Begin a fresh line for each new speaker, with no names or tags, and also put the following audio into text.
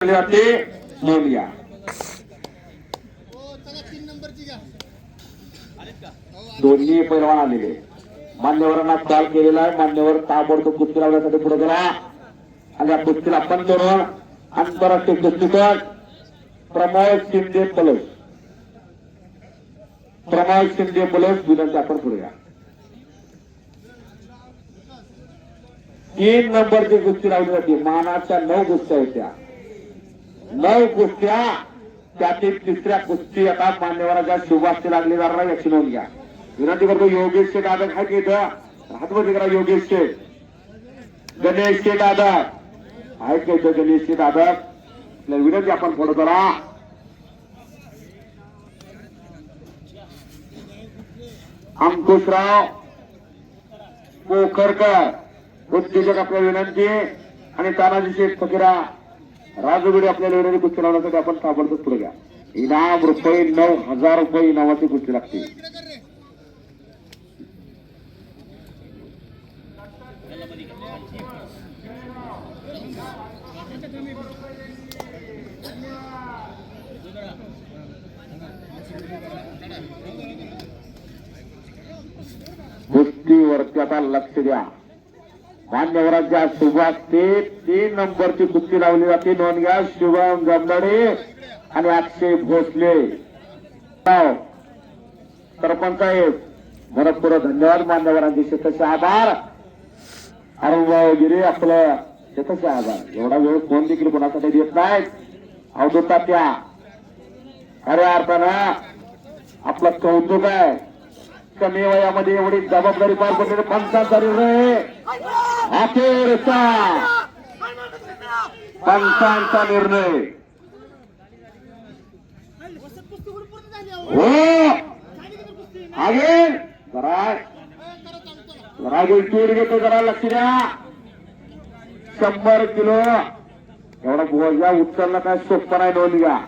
जाते मोनिया दोन्ही पैलवान आलेले मान्यवरांना कॉल केलेला आहे. मान्यवर ताबडतोब कुस्ती लावण्यासाठी पुढे गेला आणि या कुस्तीला आपण करून आंतरराष्ट्रीय कुस्तीपटू प्रमोद शिंदे प्लस विनंती आपण पुढे या. 3 नंबरची कुस्ती लावली जाते. मानाच्या 9 कुस्त्या होत्या. 9 कुस्त्या त्यातील तिसऱ्या कुस्ती आता मान्यवराच्या शुभास्ती लागली जाणार याची नोंद घ्या. विनंती करतो योगेश शेठ आदर आहे की इथं हातमध्ये करा. योगेश शेठ गणेश शेठ आदर आहे का इथं? गणेश शेठ आदर विनंती आपण पुढे करा. अंकुशराव पोखरकर उद्योजक आपल्या विनंती आणि तानाजी शेठ फकीरा राजूगडी आपल्याला विनंती कुस्ती लावण्यासाठी आपण ताबडतोब पुढे घ्या. इनाम रुपये 9,000 रुपये इनामाची कुस्ती लागते. कुस्तीवरती आता लक्ष द्या. मान्यवरांच्या शुभास्ती 3 नंबरची कुस्ती लावली जाते. नोंद घ्या. शुभम जमदाडे आणि अक्षय भोसले. सरपंच साहेब मनपूर्वक धन्यवाद. मान्यवरांचे शेतचे आभार. अरुणभाऊ गिरे आपलं शेतचे आभार. एवढा वेळ फोन देखील कोणासाठी देत नाहीत. अवधूत त्या खऱ्या अर्थानं आपलं कौतुक आहे. कमी वयामध्ये एवढी जबाबदारी पार पडलेली पंचांचा निर्णय अखेरचा पंचांचा निर्णय हो आगे जरा गोष्टीवर घेतो. जरा लक्ष द्या. 100 किलो एवढा बोजा उचलला काय सोपं नाही. नोंद घ्या.